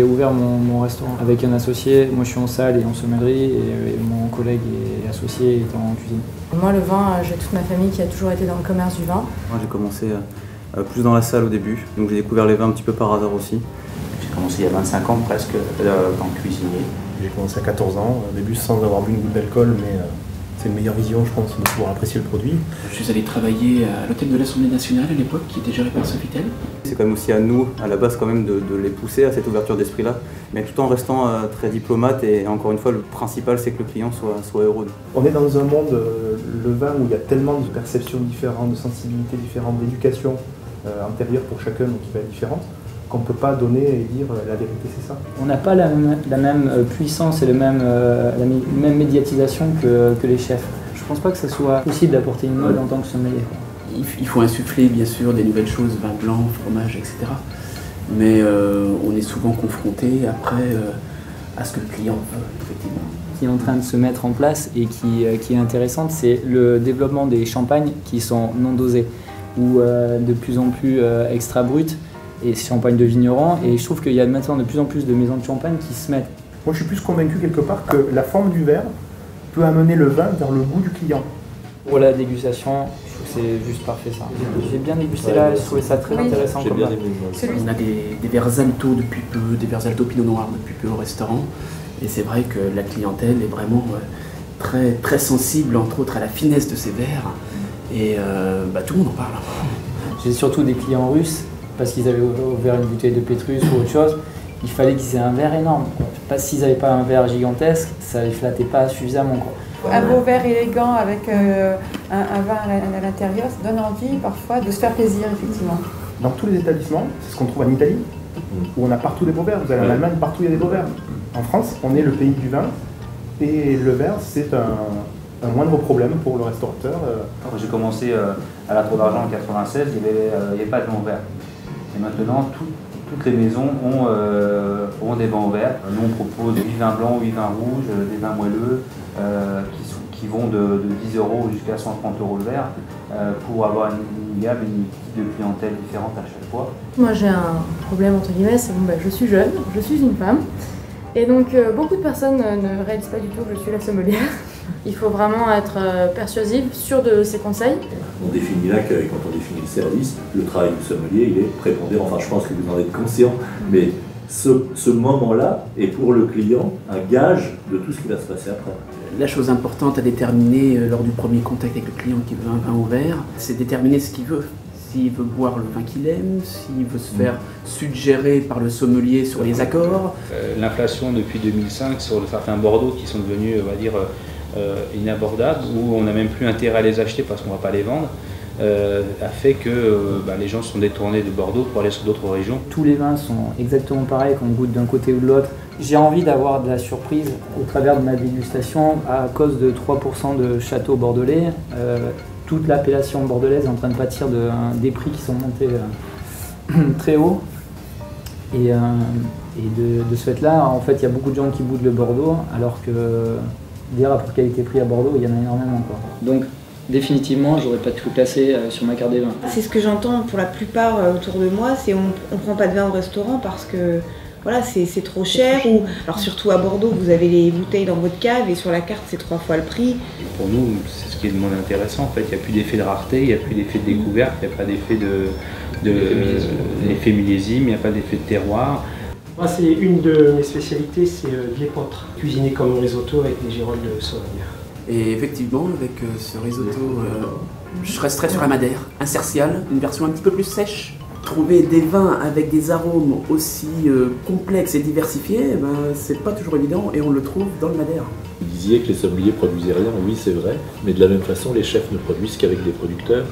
j'ai ouvert mon restaurant avec un associé. Moi, je suis en salle et en sommellerie et mon collègue et associé est en cuisine. Moi, le vin, j'ai toute ma famille qui a toujours été dans le commerce du vin. Moi, j'ai commencé plus dans la salle au début, donc j'ai découvert les vins un petit peu par hasard aussi. J'ai commencé il y a 25 ans presque en cuisinier. J'ai commencé à 14 ans, au début sans avoir bu une goutte d'alcool, mais c'est une meilleure vision, je pense, de pouvoir apprécier le produit. Je suis allé travailler à l'hôtel de l'Assemblée nationale à l'époque, qui était géré par Sofitel. C'est quand même aussi à nous, à la base, quand même, de les pousser à cette ouverture d'esprit-là, mais tout en restant très diplomate. Et encore une fois, le principal, c'est que le client soit heureux. On est dans un monde, le vin, où il y a tellement de perceptions différentes, de sensibilités différentes, d'éducation antérieure pour chacun, donc qui va être différente, qu'on ne peut pas donner et dire la vérité, c'est ça. On n'a pas la même puissance et la même médiatisation que les chefs. Je ne pense pas que ce soit possible d'apporter une mode en tant que sommelier. Il faut insuffler bien sûr des nouvelles choses, vin blanc, fromage, etc. Mais on est souvent confronté après à ce que le client veut, effectivement. Ce qui est en train de se mettre en place et qui est intéressante, c'est le développement des champagnes qui sont non dosés ou de plus en plus extra bruts. Et champagne de vigneron, et je trouve qu'il y a maintenant de plus en plus de maisons de champagne qui se mettent. Moi, je suis plus convaincu quelque part que la forme du verre peut amener le vin vers le goût du client. Pour la dégustation, je trouve que c'est juste parfait ça. J'ai bien dégusté là, je trouvais ça très intéressant. Comme On a des verres alto depuis peu, des verres alto pinot noir depuis peu au restaurant, et c'est vrai que la clientèle est vraiment très, très sensible, entre autres, à la finesse de ces verres, et tout le monde en parle. J'ai surtout des clients russes, parce qu'ils avaient ouvert une bouteille de Pétrus ou autre chose, il fallait qu'ils aient un verre énorme. Parce s'ils n'avaient pas un verre gigantesque, ça ne les flattait pas suffisamment. Un beau verre élégant avec un vin à l'intérieur, ça donne envie parfois de se faire plaisir, effectivement. Dans tous les établissements, c'est ce qu'on trouve en Italie, où on a partout des beaux verres. Vous allez en Allemagne, partout il y a des beaux verres. En France, on est le pays du vin, et le verre, c'est un moindre problème pour le restaurateur. Quand j'ai commencé à la Tour d'Argent en 96, il n'y avait pas de vin au verre. Et maintenant, toutes les maisons ont des vins au verre. Nous, on propose 8 vins blancs, 8 vins rouges, des vins moelleux qui vont de 10 € jusqu'à 130 € le verre pour avoir une gamme, une type de clientèle différente à chaque fois. Moi, j'ai un problème, entre guillemets, c'est bon, je suis jeune, je suis une femme. Et donc, beaucoup de personnes ne réalisent pas du tout que je suis la sommelière. Il faut vraiment être persuasive, sûre de ses conseils. On définit là que quand on définit le service, le travail du sommelier, il est prépondérant. Enfin, je pense que vous en êtes conscient, mais ce moment-là est pour le client un gage de tout ce qui va se passer après. La chose importante à déterminer lors du premier contact avec le client qui veut un vin au verre, c'est déterminer ce qu'il veut. S'il veut boire le vin qu'il aime, s'il veut se faire suggérer par le sommelier sur les accords. L'inflation depuis 2005 sur certains Bordeaux qui sont devenus, on va dire, inabordables, où on n'a même plus intérêt à les acheter parce qu'on ne va pas les vendre, a fait que les gens se sont détournés de Bordeaux pour aller sur d'autres régions. Tous les vins sont exactement pareils, qu'on goûte d'un côté ou de l'autre. J'ai envie d'avoir de la surprise au travers de ma dégustation à cause de 3% de châteaux bordelais. Toute l'appellation bordelaise est en train de pâtir des prix qui sont montés très haut. Et de ce fait-là, en fait, il y a beaucoup de gens qui boudent le Bordeaux, alors que des rapport qualité-prix à Bordeaux, il y en a énormément. Donc, définitivement, j'aurais pas tout classé sur ma carte des vins. C'est ce que j'entends pour la plupart autour de moi, c'est on prend pas de vin au restaurant parce que voilà, c'est trop cher. Alors surtout à Bordeaux, vous avez les bouteilles dans votre cave et sur la carte, c'est 3 fois le prix. Pour nous, c'est ce qui est le moins intéressant. En fait, il n'y a plus d'effet de rareté, il n'y a plus d'effet de découverte, il n'y a pas d'effet d'effet millésime, il n'y a pas d'effet de terroir. Moi, c'est une de mes spécialités, c'est l'épeautre, cuisiner comme un risotto avec des girolles de Sologne. Et effectivement, avec ce risotto, je resterai sur la Madère, un Cercial, une version un petit peu plus sèche. Trouver des vins avec des arômes aussi complexes et diversifiés, c'est pas toujours évident et on le trouve dans le Madère. Vous disiez que les sommeliers produisaient rien, oui c'est vrai, mais de la même façon les chefs ne produisent qu'avec des producteurs.